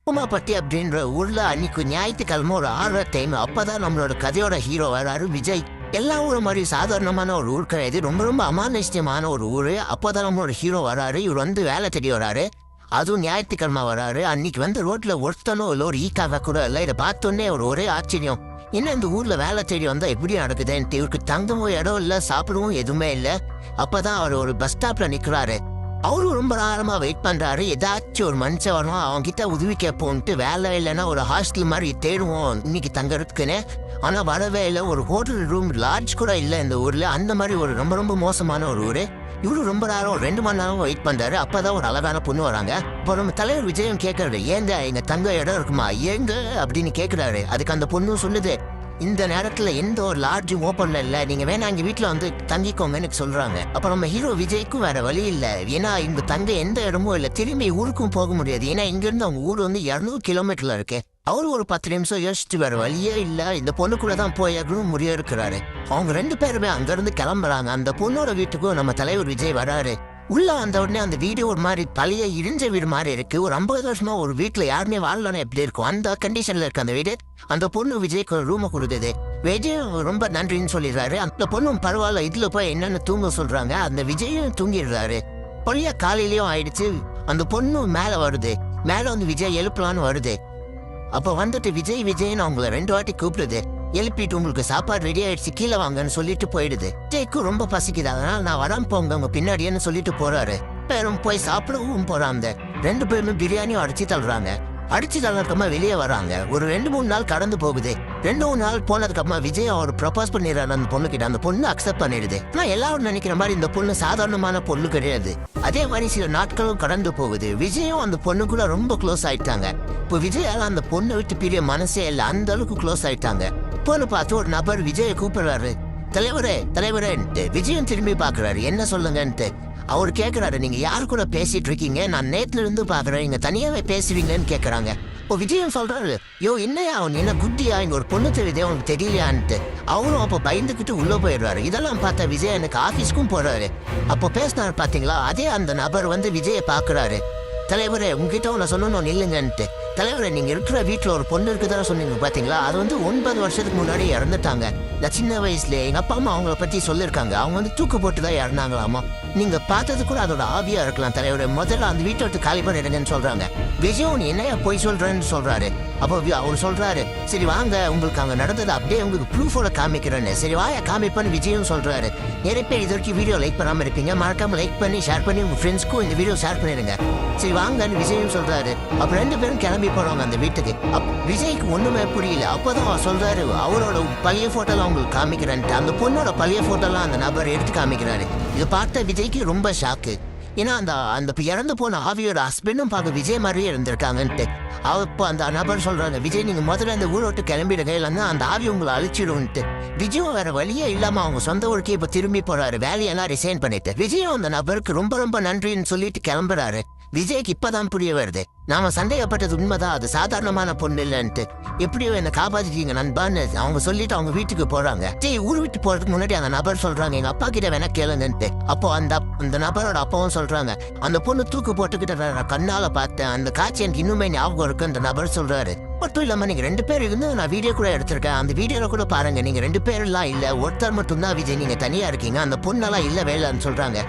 உமாபட்டி அப்படின்ற ஊர்ல அன்னைக்கு ஞாயிற்றுக்கிழமை ஒரு 6 டைம் அப்பதான் நம்மளோட கதையோட ஹீரோ வராரு விஜய். எல்லா ஊரும் மாதிரி சாதாரணமான ஒரு ஊர் கிடையாது, ரொம்ப ரொம்ப அமானுஷ்யமான ஒரு ஊரு. அப்போதான் நம்மளோட ஹீரோ வராரு. இவர் வந்து வேலை தேடி வராரு, அதுவும் ஞாயிற்றுக்கிழமை வராரு. அன்னைக்கு வந்து ரோட்ல ஒருத்தனோ இல்லை ஒரு ஈக்காக கூட இல்லை. இதை பார்த்தோன்னே ஒரு ஒரே ஆச்சரியம், என்ன இந்த ஊர்ல வேலை தேடி வந்தா எப்படி நடக்குதுன்ட்டு. இவருக்கு தங்கவும் இடம் இல்லை, சாப்பிடவும் எதுவுமே இல்லை. அப்பதான் அவர் ஒரு பஸ் ஸ்டாப்ல நிக்கிறாரு. அவரும் ரொம்ப நேரமா வெயிட் பண்றாரு, ஏதாச்சும் ஒரு மனுஷன் வரணும் அவங்க கிட்ட உதவி கேட்போன்ட்டு. வேலை இல்லைன்னா ஒரு ஹாஸ்டல் மாதிரி தேடுவோம் இன்னைக்கு தங்கறதுக்குன்னு. ஆனா வரவே இல்லை. ஒரு ஹோட்டல் ரூம் லாட்ஜ் கூட இல்லை இந்த ஊர்ல. அந்த மாதிரி ஒரு ரொம்ப ரொம்ப மோசமான ஒரு ஊரு. இவரு ரொம்ப நேரம் 2 மணி நேரம் வெயிட் பண்றாரு. அப்பதான் ஒரு அழகான பொண்ணு வராங்க. இப்போ நம்ம தலைவர் விஜயம் கேட்கறாரு, ஏங்க எங்க தங்க இடம் இருக்குமா ஏங்க அப்படின்னு கேட்கிறாரு. அதுக்கு அந்த பொண்ணும் சொல்லுது, இந்த நேரத்துல எந்த ஒரு லாட்ஜ் ஓப்பன்ல இல்ல, நீங்க வேணா எங்க வீட்டுல வந்து தங்கிக்கோங்கன்னு சொல்றாங்க. அப்ப நம்ம ஹீரோ விஜய்க்கும் வேற வழி இல்ல, ஏன்னா இங்க தங்க எந்த இடமும் இல்ல, திரும்பி ஊருக்கும் போக முடியாது. ஏன்னா இங்க இருந்து அவங்க ஊர் வந்து 200 கிலோமீட்டர்ல இருக்கு. அவரு ஒரு 10 நிமிஷம் யோசிச்சு வேற வழியே இல்ல, இந்த பொண்ணு கூட தான் போயாகணும் முடிய இருக்கிறாரு. அவங்க 2 பேருமே அங்க இருந்து கிளம்புறாங்க. அந்த பொண்ணோட வீட்டுக்கும் நம்ம தலைவர் விஜய் வராரு. உள்ள வந்த உடனே அந்த வீடு ஒரு மாதிரி பழைய இடிஞ்ச வீடு மாதிரி இருக்கு. ஒரு 50 வருஷமா ஒரு வீட்டுல யாருமே வாழலன்னு எப்படி இருக்கும், அந்த கண்டிஷன்ல இருக்கு அந்த வீடு. அந்த பொண்ணு விஜய்க்கு ஒரு ரூமை கொடுத்தது. விஜய் ரொம்ப நன்றின்னு சொல்லிடுறாரு. அந்த பொண்ணும் பரவாயில்ல இதுல போய் என்னன்னு தூங்க சொல்றாங்க. அந்த விஜயும் தூங்கிடுறாரு. பொழிய காலையிலயும் ஆயிடுச்சு. அந்த பொண்ணு மேல வருது. மேல வந்து விஜய் எழுப்பலான்னு வருது. அப்ப வந்துட்டு விஜய் விஜய்னு அவங்கள 2 வாட்டி கூப்பிடுது. எழுப்பிட்டு உங்களுக்கு சாப்பாடு ரெடி ஆயிடுச்சு கீழே வாங்கன்னு சொல்லிட்டு போயிடுது. விஜய்க்கு ரொம்ப பசிக்குது, அதனால நான் வராம போங்க உங்க பின்னாடியன்னு சொல்லிட்டு போறாரு. பேரும் போய் சாப்பிடவும் போறாங்க. 2 பேருமே பிரியாணியும் அடிச்சு தள்ளுறாங்க. அடிச்சு தள்ளக்கமா வெளியே வராங்க. ஒரு 2-3 நாள் கடந்து போகுது. 2-3 நாள் போனதுக்கு அப்புறமா விஜய் அவர் ப்ரப்போஸ் பண்ணிடுறாரு அந்த பொண்ணு கிட்ட. அந்த பொண்ணு அக்செப்ட் பண்ணிடுது. ஆனா எல்லாரும் நினைக்கிற மாதிரி இந்த பொண்ணு சாதாரணமான பொண்ணு கிடையாது. அதே மாதிரி சில நாட்களும் கடந்து போகுது. விஜயும் அந்த பொண்ணுக்குள்ள ரொம்ப க்ளோஸ் ஆயிட்டாங்க. இப்போ விஜயால அந்த பொண்ணை விட்டு பிரிய மனசே இல்லை, அந்த அளவுக்கு க்ளோஸ் ஆயிட்டாங்க. பொண்ணு பார்த்து ஒரு நபர் விஜயை கூப்பிடுறாரு, தலைவரே தலைவரேன்ட்டு. விஜயம் திரும்பி பாக்குறாரு, என்ன சொல்லுங்கன்ட்டு. அவர் கேட்கிறாரு, நீங்க யாரு கூட பேசிட்டு இருக்கீங்க, நான் நேத்துல இருந்து பாக்குறேன், நீங்க தனியாவே பேசுவீங்கன்னு கேக்குறாங்க. இப்போ விஜயம் சொல்றாரு, யோ என்னையா அவன் என்ன குட்டியா, இங்க ஒரு பொண்ணு தெரியுதே உனக்கு தெரியலையான்ட்டு. அவரும் அப்போ பயந்துக்கிட்டு உள்ள போயிடுறாரு. இதெல்லாம் பார்த்தா விஜய் எனக்கு ஆபீஸ்க்கும் போறாரு. அப்போ பேசினாரு பாத்தீங்களா, அதே அந்த நபர் வந்து விஜயை பாக்குறாரு. தலைவரே உங்ககிட்ட ஒன்று சொன்னோம் இல்லைங்கன்ட்டு. தலைவரை நீங்க இருக்கிற வீட்டுல ஒரு பொண்ணு இருக்குதான சொன்னீங்க பாத்தீங்களா, அது வந்து 9 வருஷத்துக்கு முன்னாடி இறந்துட்டாங்க. நான் சின்ன வயசுல எங்க அப்பா அம்மா அவங்கள பத்தி சொல்லியிருக்காங்க. அவங்க வந்து தூக்கு போட்டுதான் இறந்தாங்களாமா. நீங்க பார்த்தது கூட அதோட ஆவியா இருக்கலாம் தலைவரை, முதல்ல அந்த வீட்டை விட்டு காலி பண்ணிடுங்கன்னு சொல்றாங்க. விஜய் நீ என்னையா போய் சொல்றேன்னு சொல்றாரு. அப்போ அவர் சொல்றாரு, சரி வாங்க உங்களுக்கு அங்க நடந்தது அப்படியே உங்களுக்கு ப்ரூஃபோட காமிக்கிறேன்னு. சரி வாயா காமிப்பான்னு விஜயும் சொல்றாரு. நிறைய பேர் இது வரைக்கும் வீடியோ லைக் பண்ணாம இருப்பீங்க, மறக்காம லைக் பண்ணி ஷேர் பண்ணி உங்க ஃப்ரெண்ட்ஸ்க்கும் இந்த வீடியோ ஷேர் பண்ணிடுங்க. சரி வாங்கன்னு விஜயும் சொல்றாரு. அப்ப 2 பேரும் கிளம்பி போறாங்க அந்த வீட்டுக்கு. விஜய்க்கு ஒண்ணுமே புரியல. அப்பதான் அவர் சொல்றாரு, அவரோட பழைய போட்டோலாம் உங்களுக்கு காமிக்கிறேன்ட்டு. அந்த பொண்ணோட பழைய போட்டோலாம் அந்த நபர் எடுத்து காமிக்கிறாரு. இதை பார்த்த விஜய்க்கு ரொம்ப ஷாக்கு. ஏன்னா அந்த இறந்து போன ஆவியோட ஹஸ்பண்டும் பார்க்க விஜய் மாதிரியே இருந்திருக்காங்கன்ட்டு. அப்போ அந்த நபர் சொல்றாங்க, விஜய் நீங்க முதல்ல அந்த ஊரை விட்டு கிளம்பிடுங்க, இல்லைன்னா அந்த ஆவி உங்களை அழிச்சிடும்ட்டு. விஜயும் வேற வழியே இல்லாம அவங்க சொந்த ஊருக்கே இப்ப திரும்பி போறாரு, வேலையெல்லாம் ரிசைன் பண்ணிட்டு. விஜயும் அந்த நபருக்கு ரொம்ப ரொம்ப நன்றின்னு சொல்லிட்டு கிளம்புறாரு. விஜய்க்கு இப்பதான் புரிய வருது, நாம சந்தேகப்பட்டது உண்மைதான், அது சாதாரணமான பொண்ணு இல்லைன்ட்டு. எப்படியோ என்ன காப்பாத்திட்டீங்க நண்பான்னு அவங்க சொல்லிட்டு அவங்க வீட்டுக்கு போறாங்க. ஊர் விட்டு போறதுக்கு முன்னாடி அந்த நபர் சொல்றாங்க, எங்க அப்பா கிட்ட வேணா கேளுங்கன்ட்டு. அப்போ அந்த நபரோட அப்பாவும் சொல்றாங்க, அந்த பொண்ணு தூக்கு போட்டுக்கிட்ட கண்ணால பார்த்தேன், அந்த காட்சி எனக்கு இன்னுமே ஞாபகம் இருக்கு அந்த நபர் சொல்றாரு. மட்டும் இல்லாம நீங்க 2 பேர் இருந்து நான் வீடியோ கூட எடுத்திருக்கேன், அந்த வீடியோல கூட பாருங்க, நீங்க 2 பேர்லாம் இல்ல, ஒருத்தர் மட்டும் தான் விஜய், நீங்க தனியா இருக்கீங்க, அந்த பொண்ணெல்லாம் இல்ல வேலைன்னு சொல்றாங்க.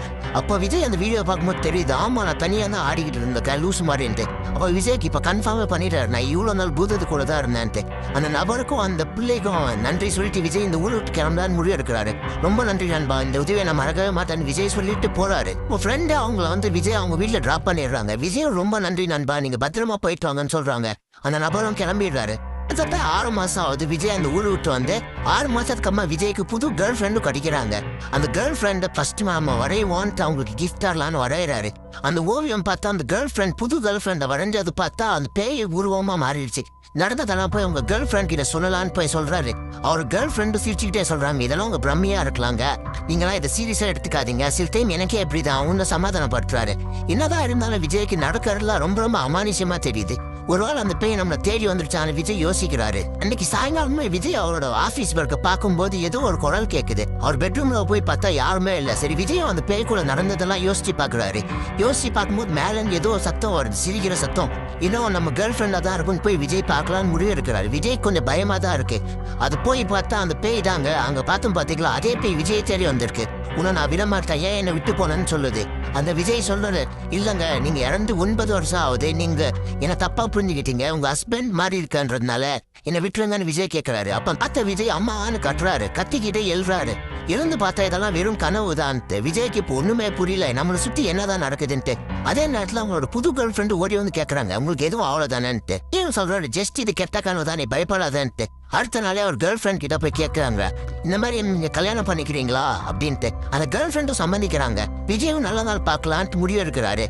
அப்ப விஜய் அந்த வீடியோ பார்க்கும்போது தெரியுது, ஆமா நான் தனியா தான் ஆடிக்கிட்டு இருந்தேன் லூசு மாதிரின்ட்டு. அப்ப விஜய்க்கு இப்ப கன்ஃபார்மே பண்ணிட்டாரு, நான் இவ்வளவு நாள் பூதத்து கூட தான் இருந்தேன்ட்டு. அந்த நபருக்கும் அந்த பிள்ளைக்கும் நன்றி சொல்லிட்டு விஜய் இந்த ஊரை விட்டு கிளம்பலான்னு முடிவு எடுக்கிறாரு. ரொம்ப நன்றி நண்பா, இந்த உதவியை நான் மறக்கவே மாட்டேன்னு விஜய் சொல்லிட்டு போறாரு. இப்போ ஃப்ரெண்டு அவங்கள வந்து விஜய் அவங்க வீட்டுல டிராப் பண்ணிடுறாங்க. விஜய் ரொம்ப நன்றி நண்பா, நீங்க பத்திரமா போயிட்டு வாங்கன்னு சொல்றாங்க. அந்த நபரும் கிளம்பிடுறாரு. 6 மாசம் ஆகுது விஜய் அந்த ஊரை விட்டு வந்து. 6 மாசத்துக்கு அம்மா விஜய்க்கு புது கேர்ள் ஃப்ரெண்டும் கிடைக்கிறாங்க. அந்த கேர்ள் ஃப்ரெண்டை ஃபர்ஸ்ட் மாமா வரைவான்ட்டு அவங்களுக்கு கிஃப்டார்லான்னு வரைகிறாரு. அந்த ஓவியம் பார்த்தா அந்த கேர்ள் ஃப்ரெண்ட் புது கேர்ள் ஃப்ரெண்டை வரைஞ்சது பார்த்தா அந்த பேய் உருவமா மாறிடுச்சு. நடந்ததெல்லாம் போய் உங்க கேர்ள் ஃப்ரெண்ட் கிட்ட சொல்லலான்னு போய் சொல்றாரு. அவர் கேர்ள் ஃப்ரெண்டு சிரிச்சுக்கிட்டே சொல்றாங்க, இதெல்லாம் உங்க பிரம்மையா இருக்கலாங்க, நீங்களாம் இதை சீரியஸா எடுத்துக்காதீங்க, சில டைம் எனக்கே எப்படிதான் அவங்க சமாதானப்படுத்துறாரு. என்னதான் இருந்தாலும் விஜய்க்கு நடக்கிறதுலாம் ரொம்ப ரொம்ப அமானுஷ்யமா தெரியுது. ஒருவேளை அந்த பேய் நம்மளை தேடி வந்துருச்சான்னு விஜய் யோசிக்கிறாரு. அன்னைக்கு சாயங்காலமே விஜய் அவரோட ஆபீஸ் ஒர்க்க பார்க்கும்போது ஏதோ ஒரு குரல் கேக்குது. அவர் பெட்ரூம்ல போய் பார்த்தா யாருமே இல்ல. சரி, விஜய் அந்த பேய் கூட நடந்ததெல்லாம் யோசிச்சு பாக்குறாரு. யோசிச்சு பார்க்கும்போது மேல ஏதோ சத்தம் வருது, சிரிக்கிற சத்தம். இன்னும் நம்ம கேர்ள் ஃப்ரெண்டா தான் இருக்குன்னு போய் விஜய் பார்க்கலான்னு முடிவு எடுக்கிறாரு. விஜய் கொஞ்சம் பயமா தான் இருக்கு. அது போய் பார்த்தா அந்த பேய் தாங்க. அங்க பார்த்தும் பாத்தீங்களா, அதே பேய் விஜய் தேடி வந்திருக்கு. உன்னை நான் விட மாட்டேன், ஏன் என்னை விட்டு போனேன்னு சொல்லுது. அந்த விஜய் சொல்றாரு, இல்லங்க நீங்க இறந்து 9 வருஷம் ஆகுது, நீங்க என்ன தப்பா புரிஞ்சுக்கிட்டீங்க, உங்க ஹஸ்பண்ட் மாறி இருக்கன்றதுனால என்னை விட்டுருங்கன்னு விஜய் கேட்கிறாரு. அப்ப பார்த்த விஜய் அம்மான்னு கட்டுறாரு, கத்திக்கிட்டே எழுறாரு. எழுந்து பார்த்தா இதெல்லாம் வெறும் கனவு தான்ட்டு. விஜய்க்கு இப்போ ஒண்ணுமே புரியல, நம்மளை சுத்தி என்னதான் நடக்குதுன்ட்டு. அதே நேரத்துல அவங்களோட புது கேர்ள் ஃப்ரெண்டு ஓடி வந்து கேட்கறாங்க, உங்களுக்கு எதுவும் அவ்வளவுதானேன்ட்டு. ஏன் சொல்றாரு, ஜஸ்ட் இது கெட்ட கனவு தான், நீ பயப்படாதன்ட்டு. அடுத்த நாளே அவர் கேர்ள் ஃப்ரெண்ட் கிட்ட போய் கேட்கறாங்க, இந்த மாதிரி நீங்க கல்யாணம் பண்ணிக்கிறீங்களா அப்படின்ட்டு. அந்த கேர்ள் ஃப்ரெண்டும் சம்மதிக்கிறாங்க. விஜயும் நல்ல நாள் பார்க்கலான்ட்டு முடிவு எடுக்கிறாரு.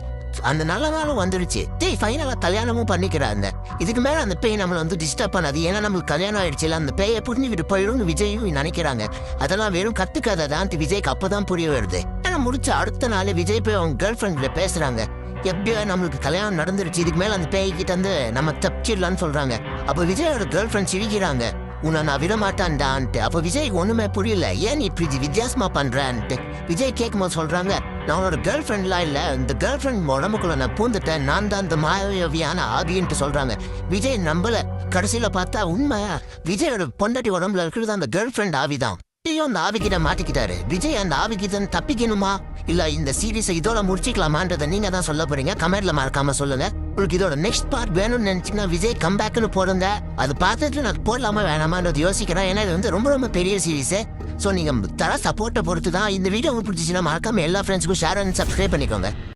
அந்த நல்ல நாளும் வந்துருச்சு. ஃபைனலா கல்யாணமும் பண்ணிக்கிறாங்க. இதுக்கு மேல அந்த பேய் நம்மளை வந்து டிஸ்டர்ப் பண்ணாது, ஏன்னா நம்மளுக்கு கல்யாணம் ஆயிடுச்சு. அந்த பேயை புரிஞ்சுக்கிட்டு போயிடும்னு விஜயும் நினைக்கிறாங்க. அதெல்லாம் வெறும் கத்துக்கதை தான் விஜய்க்கு அப்பதான் புரிய வருது. ஆனா முடிச்ச அடுத்த நாள் விஜய் போய் அவங்க கேர்ள் ஃப்ரெண்ட் கிட்ட பேசுறாங்க. எப்படியோ நம்மளுக்கு கல்யாணம் நடந்துருச்சு, இதுக்கு மேல அந்த பேய்கிட்ட வந்து நம்ம தப்பிச்சிடலான்னு சொல்றாங்க. அப்ப விஜயோட கேர்ள் ஃப்ரெண்ட் சிரிக்கிறாங்க, உன்னை நான் விட மாட்டான்டான்ட்டு. அப்ப விஜய்க்கு ஒண்ணுமே புரியல, ஏன் நீ இப்படி வித்தியாசமா பண்றான்ட்டு. விஜய் கேட்கும்போது சொல்றாங்க, நான் உன்னோட கேர்ள் ஃப்ரெண்ட்லாம் இல்ல, இந்த கேர்ள் ஃப்ரெண்ட் உடம்புக்குள்ள நான் பூந்துட்டேன், நான் தான் இந்த மாயவியான ஆவின்ட்டு சொல்றாங்க. விஜய் நம்பல. கடைசியில பார்த்தா உண்மை, விஜயோட பொண்டாட்டி உடம்புல இருக்கிறது அந்த கேர்ள் ஃப்ரெண்ட் ஆவிதான். விஜயும் அந்த ஆவிக்கிட்ட மாட்டிக்கிட்டாரு. விஜய் அந்த ஆவிக்கிட்ட தப்பிக்கணுமா இல்ல இந்த சீரீஸை இதோட முடிச்சிக்கலாமான்றதை நீங்க தான் சொல்ல போறீங்க. கமெண்ட்ல மறக்காம சொல்லுங்க. உங்களுக்கு இதோட நெக்ஸ்ட் பார்ட் வேணும்னு நினைச்சீங்கன்னா விஜய் கம்பேக்னு போடுங்க. அது பார்த்துட்டு நான் போடலாமா வேணாமான்றது யோசிக்கிறேன், ஏன்னா இது வந்து ரொம்ப ரொம்ப பெரிய சீரீஸ். ஸோ நீங்க தர சப்போர்ட்டை பொறுத்து தான். இந்த வீடியோ உங்களுக்கு பிடிச்சிச்சுன்னா மறக்காம எல்லா ஃப்ரெண்ட்ஸுக்கும் ஷேர் அண்ட் சப்ஸ்கிரைப் பண்ணிக்கோங்க.